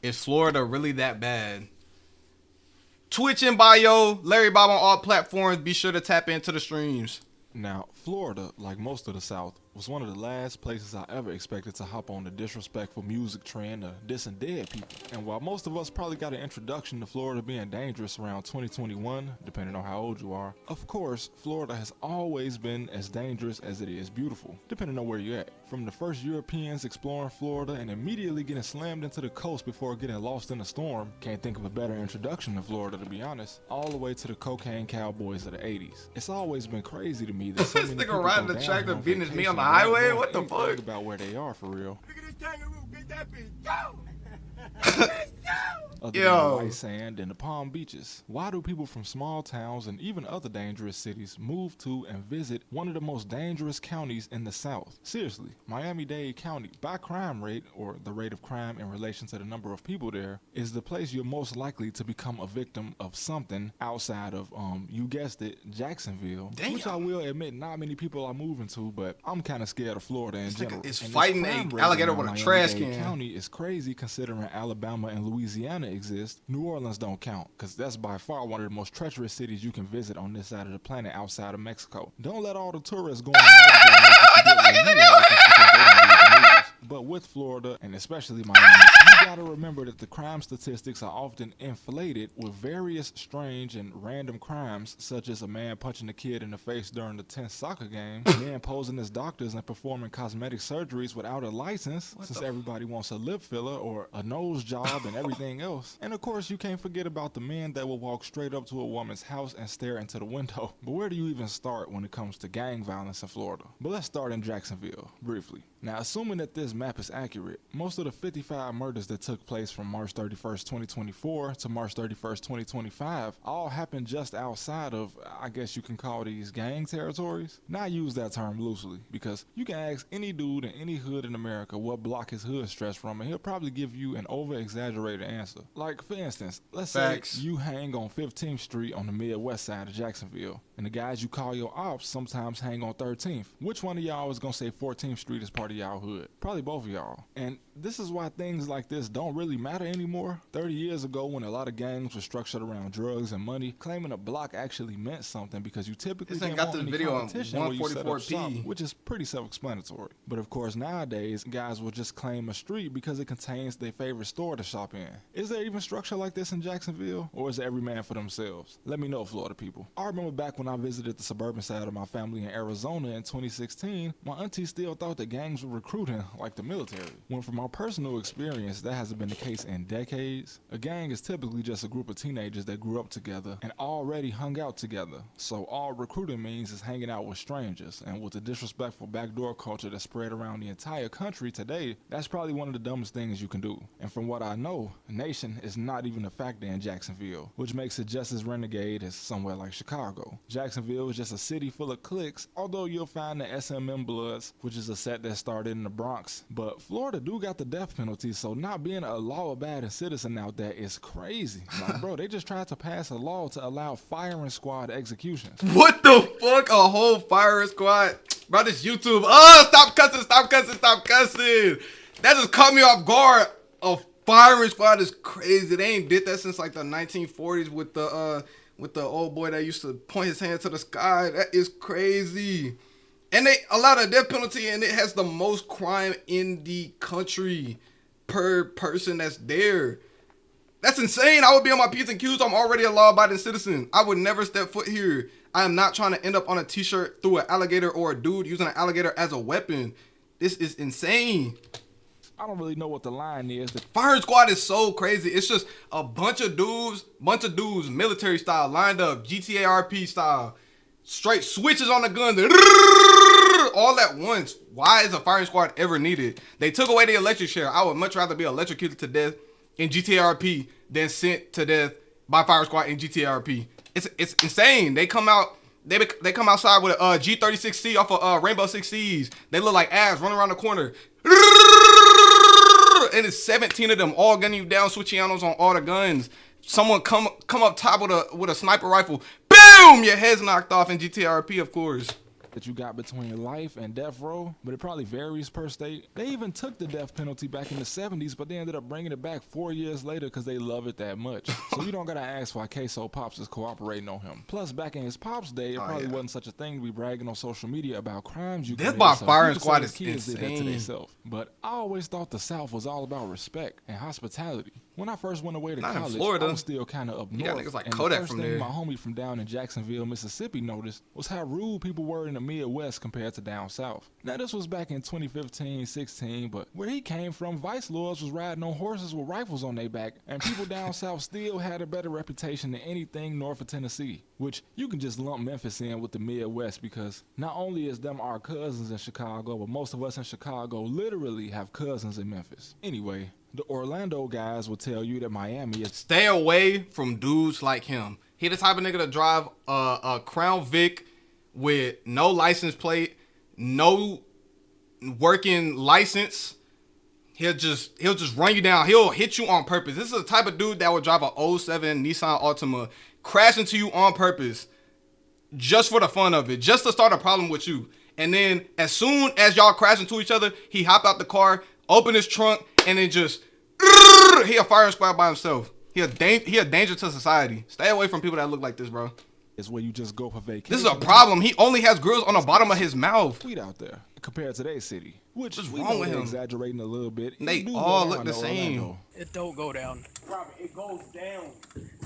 Is Florida really that bad? Twitch in bio, Larry Bob on all platforms. Be sure to tap into the streams. Now, Florida, like most of the South, was one of the last places I ever expected to hop on the disrespectful music trend of dissing dead people. And while most of us probably got an introduction to Florida being dangerous around 2021, depending on how old you are, of course, Florida has always been as dangerous as it is beautiful, depending on where you're at. From the first Europeans exploring Florida and immediately getting slammed into the coast before getting lost in a storm, can't think of a better introduction to Florida to be honest, all the way to the cocaine cowboys of the 80s. It's always been crazy to me that so many people riding the tractor beating his me on the highway. What the fuck? About where they are for real. Look at this kangaroo, get that bitch, go! Other than the white sand and the Palm Beaches, why do people from small towns and even other dangerous cities move to and visit one of the most dangerous counties in the South? Seriously, Miami-Dade County, by crime rate, or the rate of crime in relation to the number of people there, is the place you're most likely to become a victim of something outside of, you guessed it, Jacksonville. Damn. Which I will admit not many people are moving to, but I'm kind of scared of Florida in general. It's And fighting this an crime rate alligator around with a Miami-Dade trash can. County is crazy considering Alabama and Louisiana exist. New Orleans don't count because that's by far one of the most treacherous cities you can visit on this side of the planet outside of Mexico. Don't let all the tourists go on but with Florida and especially Miami, you gotta remember that the crime statistics are often inflated with various strange and random crimes, such as a man punching a kid in the face during the 10th soccer game, men posing as doctors and performing cosmetic surgeries without a license, since everybody wants a lip filler or a nose job and everything else. And of course, you can't forget about the men that will walk straight up to a woman's house and stare into the window. But where do you even start when it comes to gang violence in Florida? But let's start in Jacksonville, briefly. Now, assuming that this map is accurate, most of the 55 murders that took place from March 31st, 2024 to March 31st, 2025 all happened just outside of, I guess you can call these gang territories. Now I use that term loosely because you can ask any dude in any hood in America what block his hood stretched from and he'll probably give you an over-exaggerated answer. Like, for instance, let's say you hang on 15th Street on the Midwest side of Jacksonville and the guys you call your ops sometimes hang on 13th. Which one of y'all is gonna say 14th Street is part of y'all hood? Probably both of y'all. And this is why things like this don't really matter anymore. 30 years ago, when a lot of gangs were structured around drugs and money, claiming a block actually meant something because you typically didn't want any competition where you set up shop, which is pretty self-explanatory. But of course, nowadays, guys will just claim a street because it contains their favorite store to shop in. Is there even structure like this in Jacksonville, or is it every man for themselves? Let me know, Florida people. I remember back when I visited the suburban side of my family in Arizona in 2016, my auntie still thought that gangs were recruiting like the military. When from my personal experience, that hasn't been the case in decades. A gang is typically just a group of teenagers that grew up together and already hung out together. So all recruiting means is hanging out with strangers, and with the disrespectful backdoor culture that's spread around the entire country today, that's probably one of the dumbest things you can do. And from what I know, nation is not even a factor in Jacksonville, which makes it just as renegade as somewhere like Chicago. Jacksonville is just a city full of cliques, although you'll find the SMM Bloods, which is a set that started in the Bronx. But Florida do got the death penalty, so not being a law-abiding citizen out there is crazy. Like, bro, they just tried to pass a law to allow firing squad executions. What the fuck? A whole firing squad? Bro, this YouTube. Oh, stop cussing, stop cussing, stop cussing. That just caught me off guard. A firing squad is crazy. They ain't did that since like the 1940s with the old boy that used to point his hand to the sky. That is crazy. And they allowed a death penalty, and it has the most crime in the country per person that's there. That's insane. I would be on my P's and Q's. I'm already a law-abiding citizen. I would never step foot here. I am not trying to end up on a t-shirt through an alligator or a dude using an alligator as a weapon. This is insane. I don't really know what the line is. The firing squad is so crazy. It's just a bunch of dudes, military style, lined up, GTA RP style, straight switches on the gun, all at once. Why is a firing squad ever needed? They took away the electric chair. I would much rather be electrocuted to death in GTA RP than sent to death by fire squad in GTA RP. It's insane. They come out. They come outside with a G36C off of Rainbow Six Siege. They look like ass running around the corner. And it's 17 of them all gunning you down, switchianos on all the guns. Someone come up top with a sniper rifle. Boom! Your head's knocked off in GTRP, of course. that you got between life and death row, but it probably varies per state. They even took the death penalty back in the 70s, but they ended up bringing it back 4 years later because they love it that much. So you don't gotta ask why Queso Pops is cooperating on him. Plus, back in his Pops day, it probably wasn't such a thing to be bragging on social media about crimes you committed. This firing so squad is kids did that to insane. themselves. But I always thought the South was all about respect and hospitality. When I first went away to Not in college, Florida. I was still kind of up You got north. niggas like and Kodak the first from thing there. my homie from down in Jacksonville, Mississippi noticed was how rude people were in the Midwest compared to down south. Now this was back in 2015, 16, but where he came from, vice lords was riding on horses with rifles on their back, and people down south still had a better reputation than anything north of Tennessee, which you can just lump Memphis in with the Midwest because not only is them our cousins in Chicago, but most of us in Chicago literally have cousins in Memphis. Anyway, the Orlando guys will tell you that Miami is Stay away from dudes like him. He the type of nigga to drive a Crown Vic with no license plate, no working license. He'll just run you down. He'll hit you on purpose. This is the type of dude that would drive a 07 Nissan Altima, crash into you on purpose, just for the fun of it, just to start a problem with you. And then as soon as y'all crash into each other, he hop out the car, open his trunk, and then just he a firing squad by himself. He a danger to society. Stay away from people that look like this, bro. where you just go for vacation. This is a problem. He only has grills on the bottom of his mouth. Sweet out there compared to their city, which What's we wrong know with they're him? exaggerating a little bit. They It do all go look down the to same. Orlando. It don't go down. Robert, it goes down.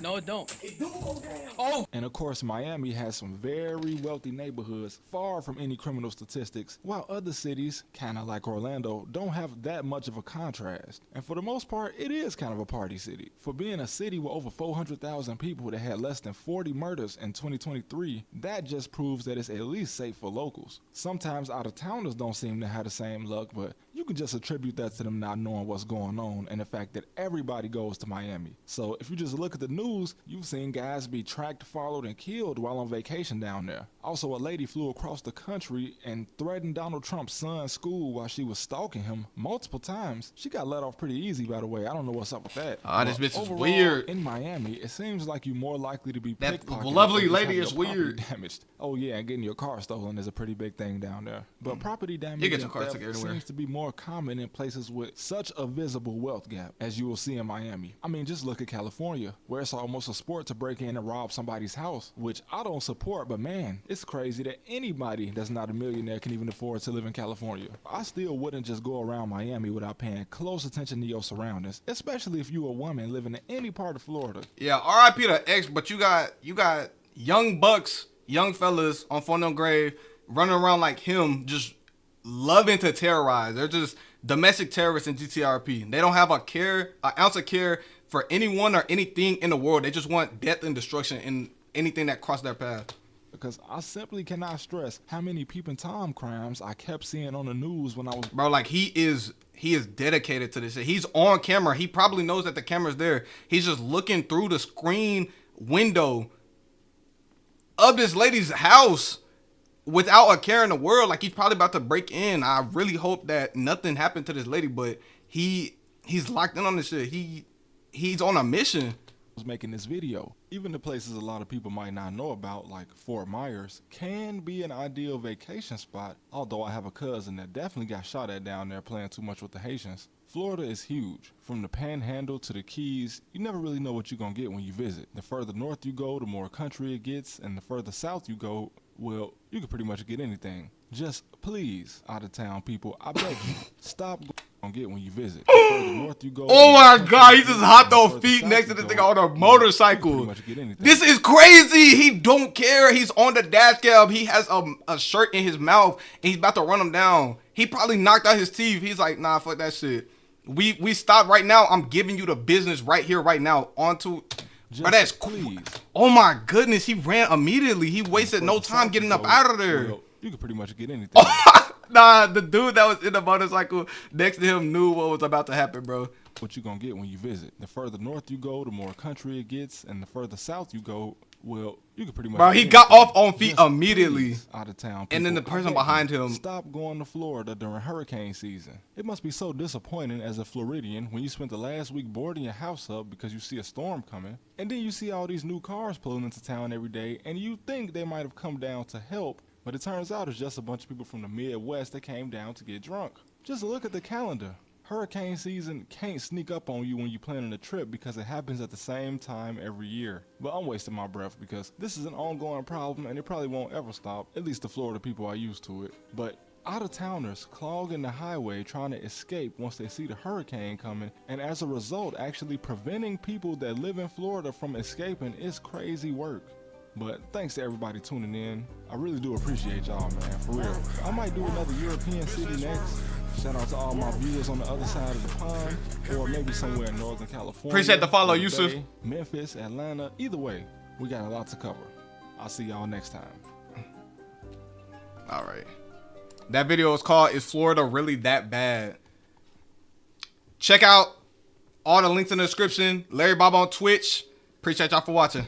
No, it don't. It do go down. Oh, And of course, Miami has some very wealthy neighborhoods, far from any criminal statistics, while other cities, kind of like Orlando, don't have that much of a contrast. And for the most part, it is kind of a party city. For being a city with over 400,000 people that had less than 40 murders in 2023, that just proves that it's at least safe for locals. Sometimes out-of-towners don't seem to have the same luck, but you can just attribute that to them not knowing what's going on and the fact that everybody goes to Miami. So if you just look at the news, you've seen guys be tracked, followed, and killed while on vacation down there. Also, a lady flew across the country and threatened Donald Trump's son's school while she was stalking him multiple times. She got let off pretty easy, by the way. I don't know what's up with that. This But bitch is overall, weird. In Miami, it seems like you're more likely to be That pickpocketed lovely or just lady have is your property weird. damaged. Oh yeah, and getting your car stolen is a pretty big thing down there. But property damage You get your and car theft taken anywhere. seems to be more common in places with such a visible wealth gap as you will see in Miami. I mean, just look at California, where it's almost a sport to break in and rob somebody's house, which I don't support, but man, it's crazy that anybody that's not a millionaire can even afford to live in California. I still wouldn't just go around Miami without paying close attention to your surroundings, especially if you're a woman living in any part of Florida. Yeah, R.I.P. to X, but you got young bucks, young fellas on Phone Grave running around like him, just loving to terrorize. They're just domestic terrorists in GTRP. They don't have an ounce of care for anyone or anything in the world. They just want death and destruction in anything that crosses their path. Because I simply cannot stress how many Peeping Tom crimes I kept seeing on the news when I was... Bro, like he is dedicated to this shit. He's on camera. He probably knows that the camera's there. He's just looking through the screen window of this lady's house without a care in the world. Like he's probably about to break in. I really hope that nothing happened to this lady, but he's locked in on this shit. He's on a mission. was making this video. Even the places a lot of people might not know about, like Fort Myers, can be an ideal vacation spot, although I have a cousin that definitely got shot at down there playing too much with the Haitians. Florida is huge. From the Panhandle to the Keys, you never really know what you're gonna get when you visit. The further north you go, the more country it gets, and the further south you go, well, you can pretty much get anything. Just please, out-of-town people, I beg you, stop gonna get when you visit. The further north you go, Oh my God, he the just hopped the on further feet south next to you this go, nigga on a well, you can motorcycle. pretty much get anything. This is crazy. He don't care. He's on the dash cam. He has a shirt in his mouth and he's about to run him down. He probably knocked out his teeth. He's like, nah, fuck that shit. We stop right now. I'm giving you the business right here, right now. Bro, that's please. Oh my goodness, he ran immediately. He wasted no time getting up out of there. Well, you can pretty much get anything. Nah, the dude that was in the motorcycle next to him knew what was about to happen, bro. What you gonna get when you visit. The further north you go, the more country it gets, and the further south you go, well, you can pretty much. Bro, he got off on feet immediately. Out of town. And then the people, I person beg you, behind him. Stop going to Florida during hurricane season. It must be so disappointing as a Floridian when you spent the last week boarding your house up because you see a storm coming, and then you see all these new cars pulling into town every day, and you think they might have come down to help. But it turns out it's just a bunch of people from the Midwest that came down to get drunk. Just look at the calendar. Hurricane season can't sneak up on you when you're planning a trip because it happens at the same time every year. But I'm wasting my breath because this is an ongoing problem and it probably won't ever stop, at least the Florida people are used to it. But out-of-towners clogging the highway trying to escape once they see the hurricane coming, and as a result actually preventing people that live in Florida from escaping is crazy work. But thanks to everybody tuning in. I really do appreciate y'all, man, for real. I might do another European city next. Shout out to all my viewers on the other side of the pond, or maybe somewhere in Northern California. Appreciate the follow, Bay, Yusuf. Memphis, Atlanta. Either way, we got a lot to cover. I'll see y'all next time. All right. That video is called "Is Florida Really That Bad?" Check out all the links in the description. Larry Bob on Twitch. Appreciate y'all for watching.